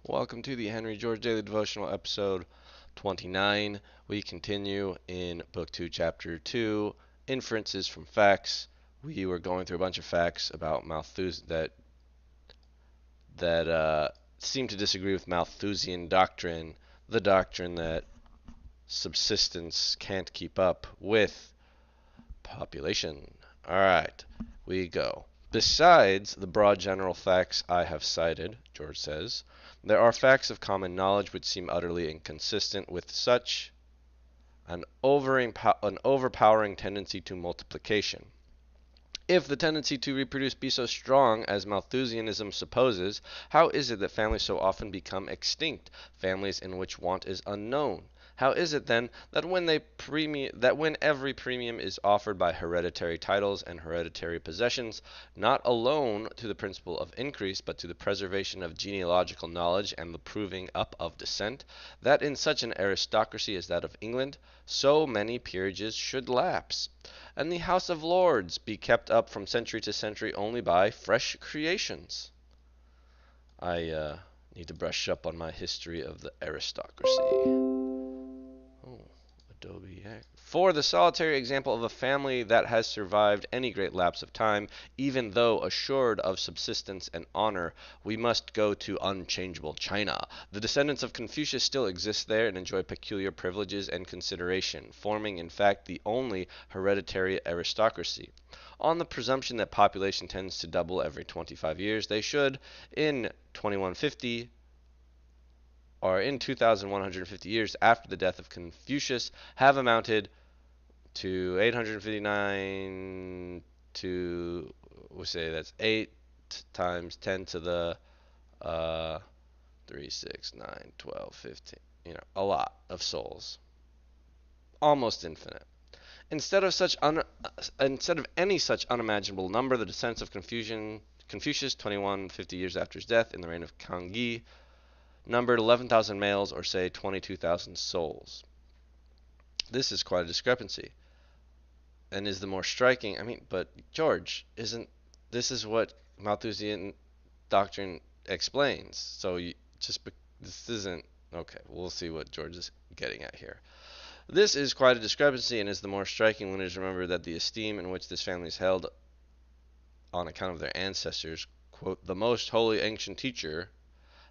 Welcome to the Henry George Daily Devotional, episode 29. We continue in Book 2, Chapter 2, Inferences from Facts. We were going through a bunch of facts about Malthus that seem to disagree with Malthusian doctrine, the doctrine that subsistence can't keep up with population. All right, we go. Besides the broad general facts I have cited, George says, there are facts of common knowledge which seem utterly inconsistent with such an overpowering tendency to multiplication. If the tendency to reproduce be so strong as Malthusianism supposes, how is it that families so often become extinct, families in which want is unknown? How is it, then, that when every premium is offered by hereditary titles and hereditary possessions, not alone to the principle of increase, but to the preservation of genealogical knowledge and the proving up of descent, that in such an aristocracy as that of England, so many peerages should lapse, and the House of Lords be kept up from century to century only by fresh creations? I need to brush up on my history of the aristocracy. Oh, Adobe X. For the solitary example of a family that has survived any great lapse of time, even though assured of subsistence and honor, we must go to unchangeable China. The descendants of Confucius still exist there and enjoy peculiar privileges and consideration, forming in fact the only hereditary aristocracy. On the presumption that population tends to double every 25 years, they should, in 2150, or in 2,150 years after the death of Confucius, have amounted to 859 to, we'll say that's 8 times 10 to the 3, 6, 9, 12, 15, a lot of souls. Almost infinite. Instead of any such unimaginable number, the descendants of Confucius, 2150 years after his death, in the reign of Kangyi, numbered 11,000 males, or say 22,000 souls. This is quite a discrepancy, and is the more striking. But George, isn't this is what Malthusian doctrine explains? So this isn't okay. We'll see what George is getting at here. This is quite a discrepancy, and is the more striking when it is remembered that the esteem in which this family is held on account of their ancestors, quote, the most holy ancient teacher,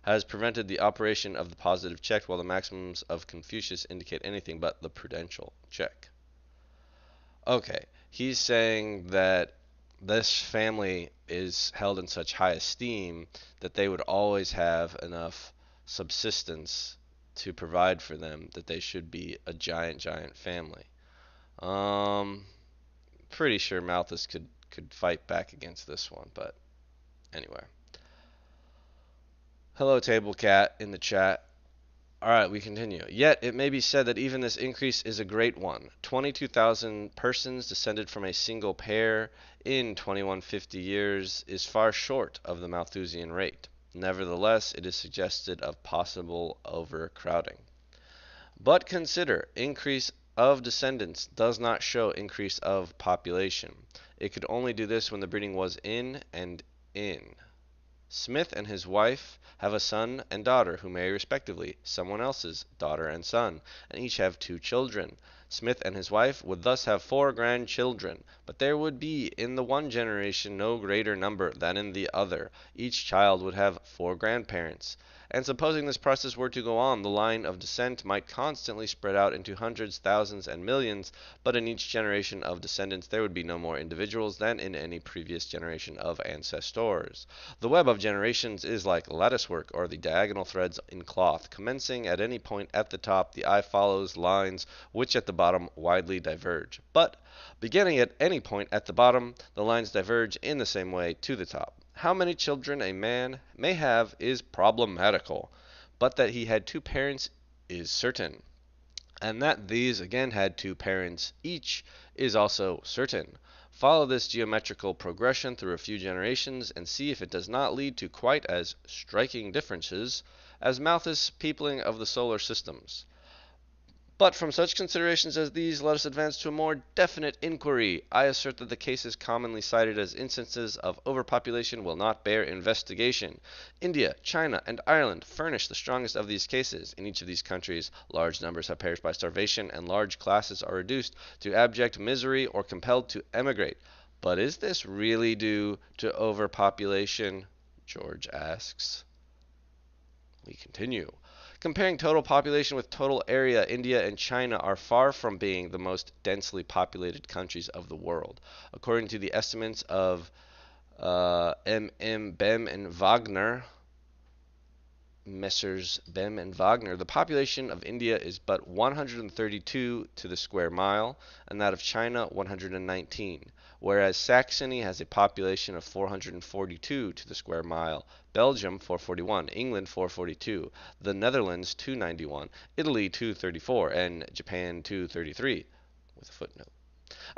has prevented the operation of the positive check, while the maxims of Confucius indicate anything but the prudential check. Okay, he's saying that this family is held in such high esteem that they would always have enough subsistence to provide for them, that they should be a giant family. Um, Pretty sure Malthus could fight back against this one, but anyway. Hello, Table Cat in the chat. All right, we continue. Yet it may be said that even this increase is a great one. 22,000 persons descended from a single pair in 2150 years is far short of the Malthusian rate. Nevertheless, it is suggested of possible overcrowding. But consider, increase of descendants does not show increase of population. It could only do this when the breeding was in and in. Smith and his wife have a son and daughter who marry respectively someone else's daughter and son, and each have 2 children. Smith and his wife would thus have 4 grandchildren, but there would be in the one generation no greater number than in the other. Each child would have 4 grandparents. And supposing this process were to go on, the line of descent might constantly spread out into hundreds, thousands, and millions, but in each generation of descendants there would be no more individuals than in any previous generation of ancestors. The web of generations is like latticework, or the diagonal threads in cloth. Commencing at any point at the top, the eye follows lines which at the bottom widely diverge. But beginning at any point at the bottom, the lines diverge in the same way to the top. How many children a man may have is problematical, but that he had 2 parents is certain, and that these again had 2 parents each is also certain. Follow this geometrical progression through a few generations and see if it does not lead to quite as striking differences as Malthus' peopling of the solar systems. But from such considerations as these, let us advance to a more definite inquiry. I assert that the cases commonly cited as instances of overpopulation will not bear investigation. India, China, and Ireland furnish the strongest of these cases. In each of these countries, large numbers have perished by starvation, and large classes are reduced to abject misery or compelled to emigrate. But is this really due to overpopulation? George asks. We continue. Comparing total population with total area, India and China are far from being the most densely populated countries of the world. According to the estimates of Bem and Wagner, Messrs. Bem and Wagner, the population of India is but 132 to the square mile, and that of China 119, whereas Saxony has a population of 442 to the square mile, Belgium 441, England 442, the Netherlands 291, Italy 234, and Japan 233, with a footnote.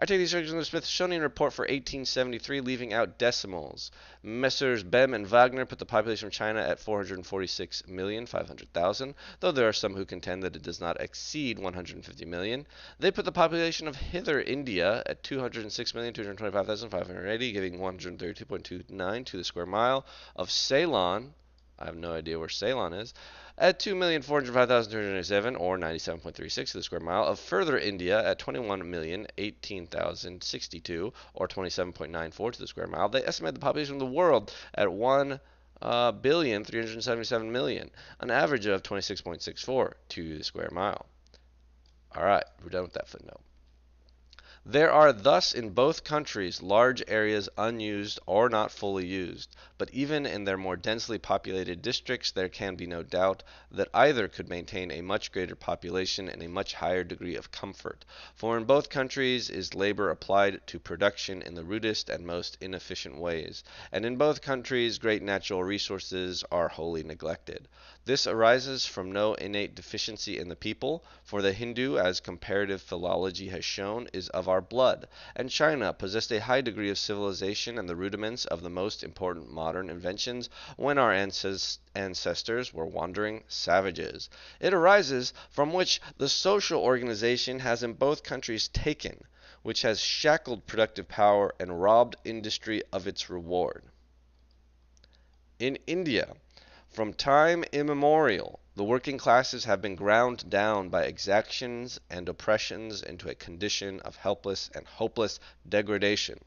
I take these figures from the Smithsonian Report for 1873, leaving out decimals. Messrs. Bem and Wagner put the population of China at 446,500,000, though there are some who contend that it does not exceed 150 million. They put the population of Hither India at 206,225,580, giving 132.29 to the square mile. Of Ceylon, I have no idea where Ceylon is, at 2,405,297, or 97.36 to the square mile. Of Further India at 21,018,062, or 27.94 to the square mile. They estimate the population of the world at 1,377,000,000, an average of 26.64 to the square mile. All right, we're done with that footnote. There are thus in both countries large areas unused or not fully used, but even in their more densely populated districts there can be no doubt that either could maintain a much greater population and a much higher degree of comfort, for in both countries is labor applied to production in the rudest and most inefficient ways, and in both countries great natural resources are wholly neglected. This arises from no innate deficiency in the people, for the Hindu, as comparative philology has shown, is of our blood, and China possessed a high degree of civilization and the rudiments of the most important modern inventions when our ancestors were wandering savages. It arises from which the social organization has in both countries taken, which has shackled productive power and robbed industry of its reward. In India, from time immemorial, the working classes have been ground down by exactions and oppressions into a condition of helpless and hopeless degradation.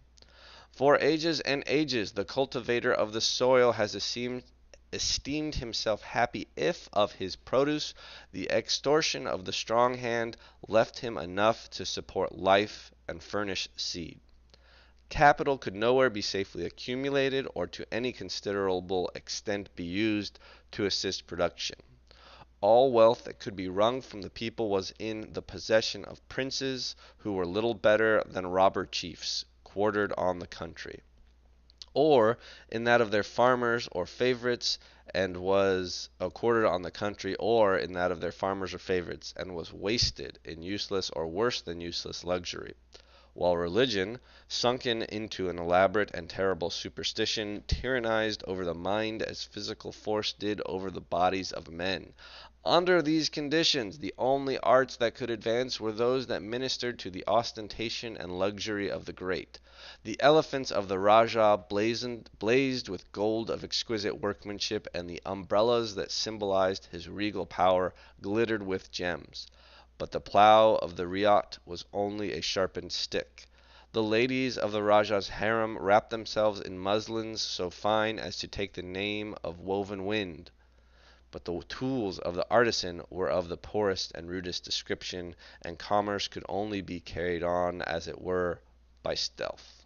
For ages and ages, the cultivator of the soil has esteemed himself happy if of his produce the extortion of the strong hand left him enough to support life and furnish seed. Capital could nowhere be safely accumulated or to any considerable extent be used to assist production. All wealth that could be wrung from the people was in the possession of princes who were little better than robber chiefs quartered on the country, or in that of their farmers or favorites, and was quartered on the country, or in that of their farmers or favorites, and was wasted in useless or worse than useless luxury, while religion, sunken into an elaborate and terrible superstition, tyrannized over the mind as physical force did over the bodies of men. Under these conditions, the only arts that could advance were those that ministered to the ostentation and luxury of the great. The elephants of the Rajah blazed with gold of exquisite workmanship, and the umbrellas that symbolized his regal power glittered with gems. But the plough of the ryot was only a sharpened stick. The ladies of the Rajah's harem wrapped themselves in muslins so fine as to take the name of woven wind. But the tools of the artisan were of the poorest and rudest description, and commerce could only be carried on, as it were, by stealth.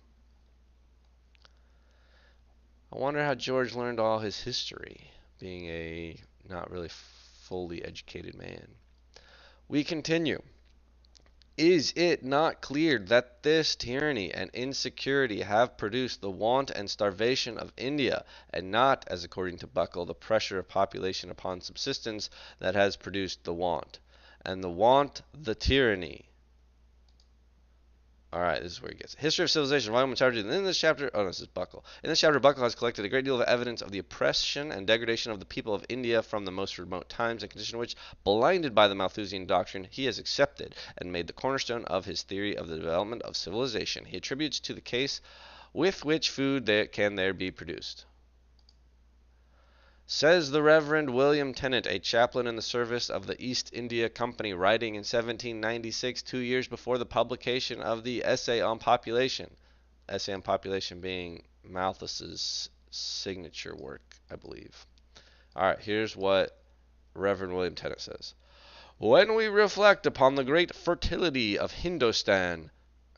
I wonder how George learned all his history, being a not really fully educated man. We continue. Is it not clear that this tyranny and insecurity have produced the want and starvation of India, and not, as according to Buckle, the pressure of population upon subsistence that has produced the want, and the want the tyranny? All right, this is where he gets it. History of Civilization, Volume 1, Chapter 2. In this chapter, oh no, this is Buckle. In this chapter, Buckle has collected a great deal of evidence of the oppression and degradation of the people of India from the most remote times and conditions which, blinded by the Malthusian doctrine, he has accepted and made the cornerstone of his theory of the development of civilization. He attributes to the case with which food can there be produced. Says the Reverend William Tennant, a chaplain in the service of the East India Company, writing in 1796, 2 years before the publication of the Essay on Population. Essay on Population being Malthus's signature work, I believe. All right, here's what Reverend William Tennant says. When we reflect upon the great fertility of Hindostan,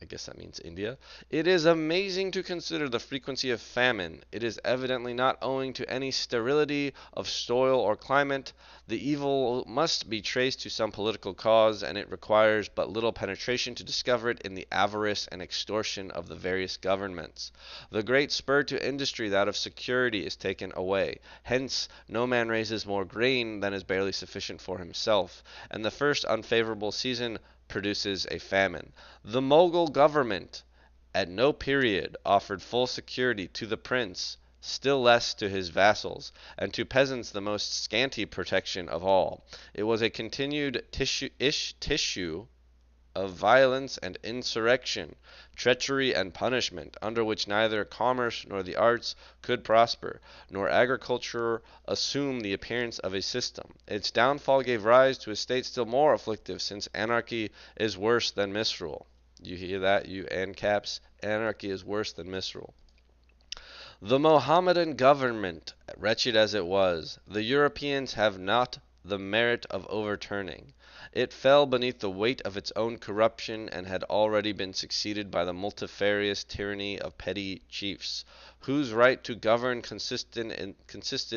I guess that means India, it is amazing to consider the frequency of famine. It is evidently not owing to any sterility of soil or climate. The evil must be traced to some political cause, and it requires but little penetration to discover it in the avarice and extortion of the various governments. The great spur to industry, that of security, is taken away. Hence, no man raises more grain than is barely sufficient for himself, and the first unfavorable season produces a famine. The Mogul government at no period offered full security to the prince, still less to his vassals, and to peasants the most scanty protection of all. It was a continued tissue of violence and insurrection, treachery and punishment, under which neither commerce nor the arts could prosper, nor agriculture assume the appearance of a system. Its downfall gave rise to a state still more afflictive, since anarchy is worse than misrule. You hear that, you ANCAPs? Anarchy is worse than misrule. The Mohammedan government, wretched as it was, the Europeans have not the merit of overturning. It fell beneath the weight of its own corruption, and had already been succeeded by the multifarious tyranny of petty chiefs, whose right to govern consisted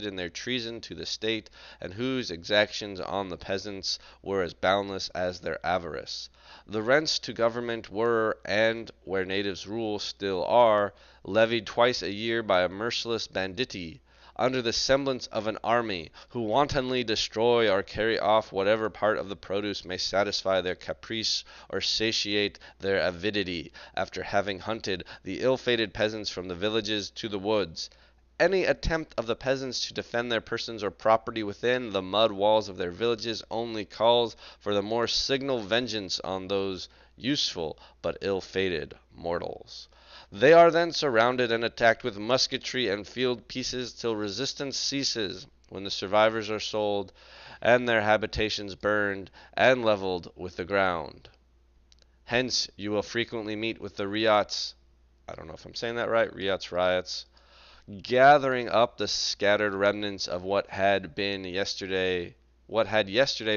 in their treason to the state, and whose exactions on the peasants were as boundless as their avarice. The rents to government were, and, where natives rule, still are, levied twice a year by a merciless banditti, under the semblance of an army, who wantonly destroy or carry off whatever part of the produce may satisfy their caprice or satiate their avidity, after having hunted the ill-fated peasants from the villages to the woods. Any attempt of the peasants to defend their persons or property within the mud walls of their villages only calls for the more signal vengeance on those useful but ill-fated mortals. They are then surrounded and attacked with musketry and field pieces till resistance ceases, when the survivors are sold, and their habitations burned and leveled with the ground. Hence you will frequently meet with the riots, I don't know if I'm saying that right, riots, gathering up the scattered remnants of what had yesterday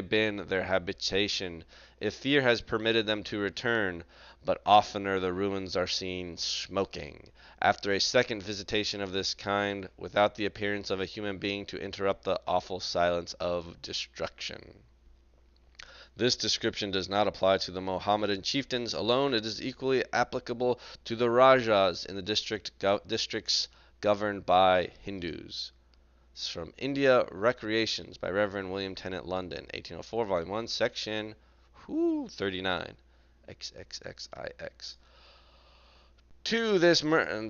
been their habitation, if fear has permitted them to return. But oftener the ruins are seen smoking, after a second visitation of this kind, without the appearance of a human being to interrupt the awful silence of destruction. This description does not apply to the Mohammedan chieftains alone. It is equally applicable to the Rajas in the districts governed by Hindus. This is from India Recreations by Reverend William Tennant, London, 1804, Volume 1, Section 39. XXXIX.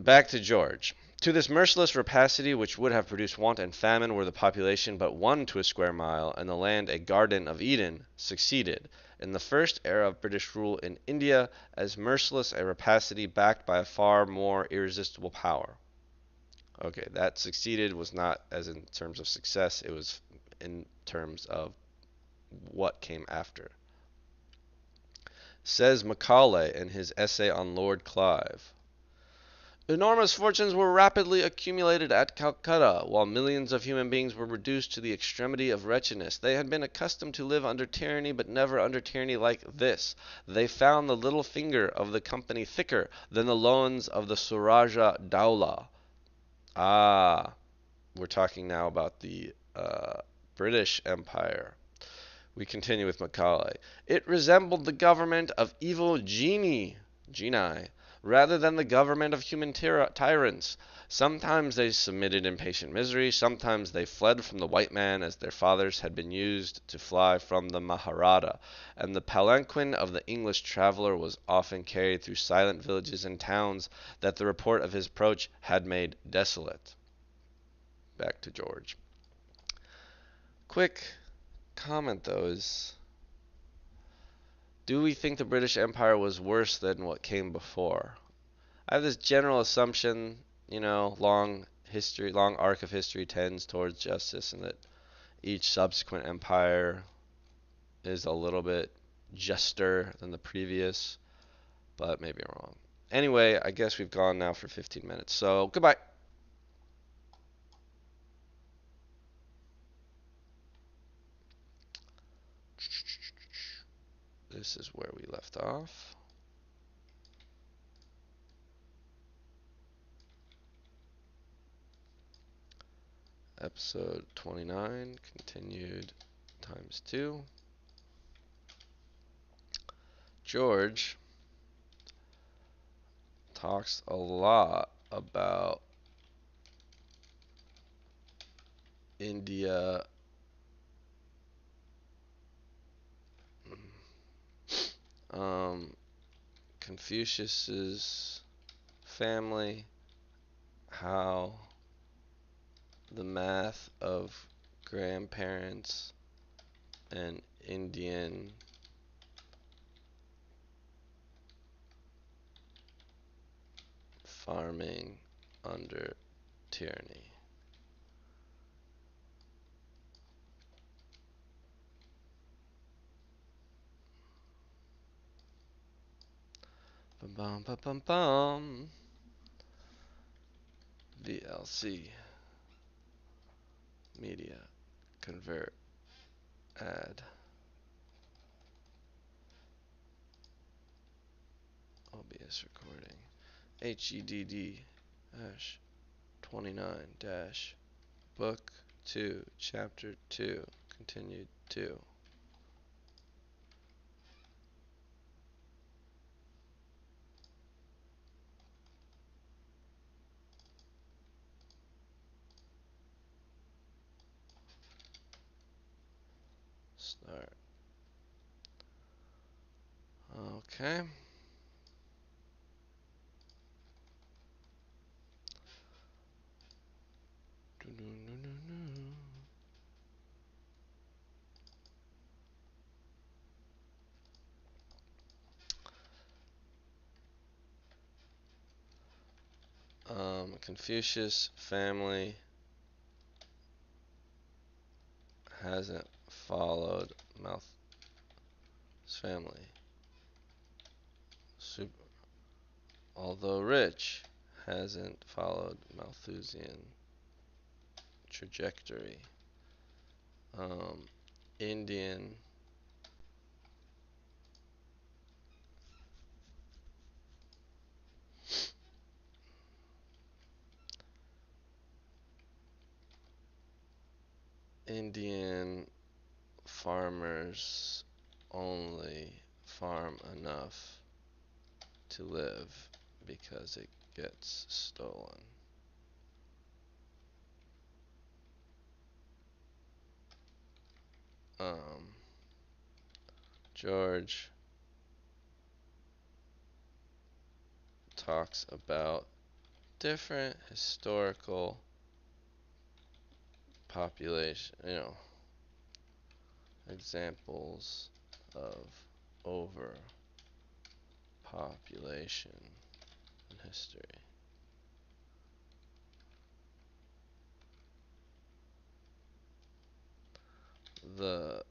Back to George. To this merciless rapacity, which would have produced want and famine were the population but one to a square mile, and the land a Garden of Eden, succeeded, in the first era of British rule in India, as merciless a rapacity backed by a far more irresistible power. Okay, that succeeded was not as in terms of success, it was in terms of what came after. Says Macaulay in his essay on Lord Clive, enormous fortunes were rapidly accumulated at Calcutta, while millions of human beings were reduced to the extremity of wretchedness. They had been accustomed to live under tyranny, but never under tyranny like this. They found the little finger of the company thicker than the loins of the Suraja Dowlah. We're talking now about the British Empire. We continue with Macaulay. It resembled the government of evil genii, rather than the government of human tyrants. Sometimes they submitted in patient misery, sometimes they fled from the white man as their fathers had been used to fly from the Maharata, and the palanquin of the English traveler was often carried through silent villages and towns that the report of his approach had made desolate. Back to George. Quick comment though is, do we think the British Empire was worse than what came before? I have this general assumption, long history, long arc of history tends towards justice, and that each subsequent empire is a little bit juster than the previous, but maybe I'm wrong. Anyway, I guess we've gone now for 15 minutes, so goodbye. This is where we left off. Episode 29, continued times 2. George talks a lot about India, Confucius's family, how the math of grandparents and Indian farming under tyranny. Bum bum bum bum bum. VLC Media Convert Add OBS recording HEDD 29 Book 2 Chapter 2 Continued 2. Start. Okay. Confucius family hasn't followed Malthus's family. Although rich, hasn't followed Malthusian trajectory. Indian Indian farmers only farm enough to live because it gets stolen. George talks about different historical population, examples of overpopulation in history. The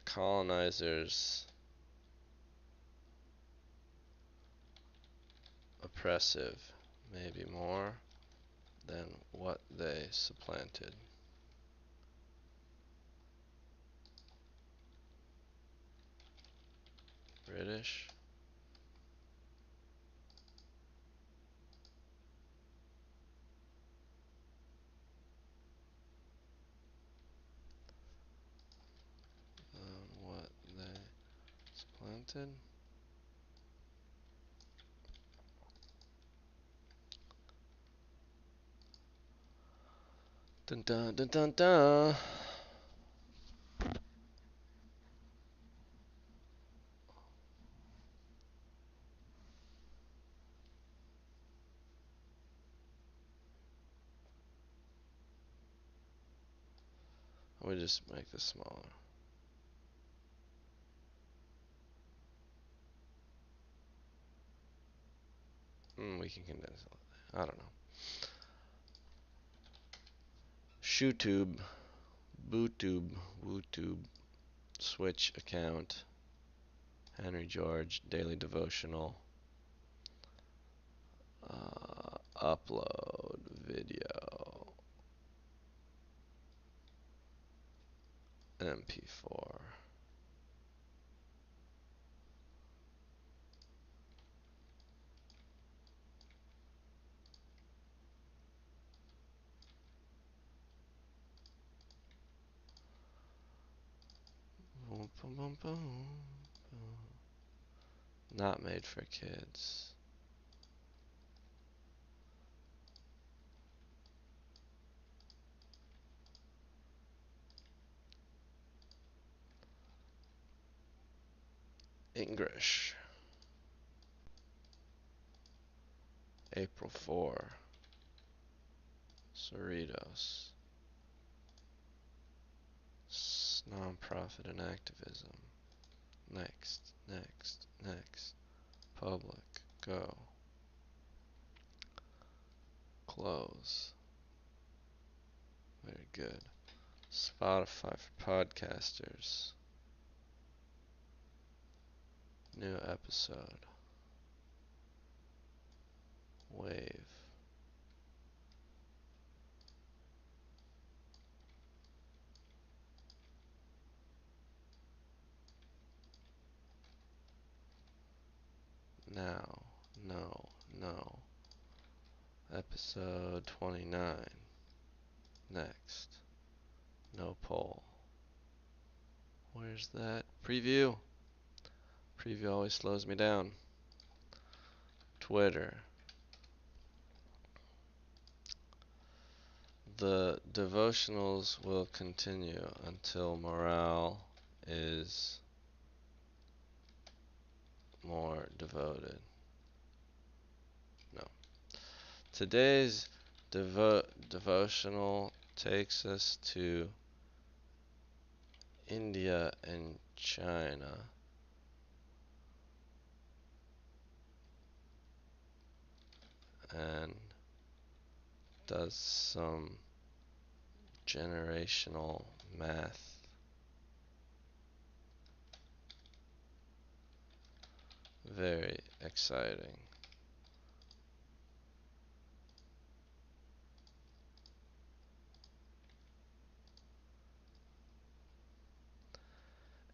colonizers oppressive, maybe more than what they supplanted. British implemented. Dun dun dun dun dun. Let me just make this smaller. We can condense it. I don't know. ShoeTube, BooTube, WooTube, Switch account, Henry George, Daily Devotional, upload video, MP4. Boom, boom, boom, boom, boom. Not made for kids. English. April 4. Cerritos. Non-profit and activism. Next, next, next. Public. Go. Close. Very good. Spotify for podcasters. New episode. Wave. Now. No. No. Episode 29. Next. No poll. Where's that? Preview. Preview always slows me down. Twitter. The devotionals will continue until morale is more devoted. No. Today's devotional takes us to India and China. And does some generational math. Very exciting.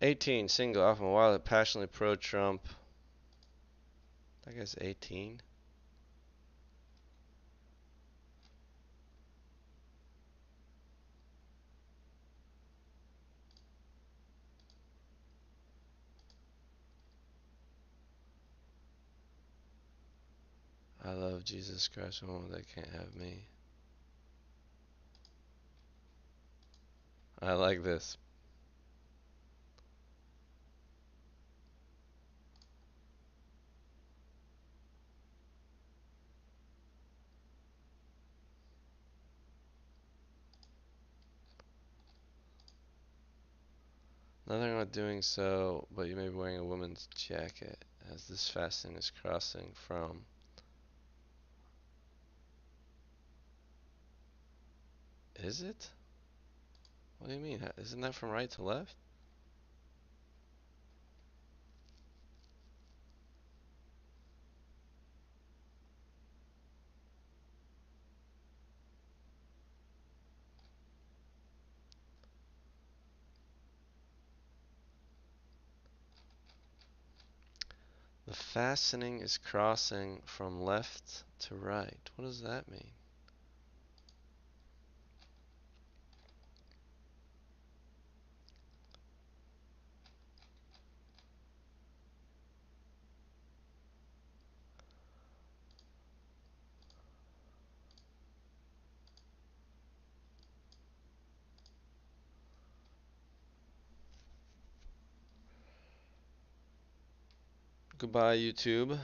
'18, single, often wildly, passionately pro-Trump. That guy's 18. I love Jesus Christ, woman, they can't have me. I like this. Nothing about doing so, but you may be wearing a woman's jacket as this fasting is crossing from. Is it? What do you mean? Isn't that from right to left? The fastening is crossing from left to right. What does that mean? Goodbye, YouTube.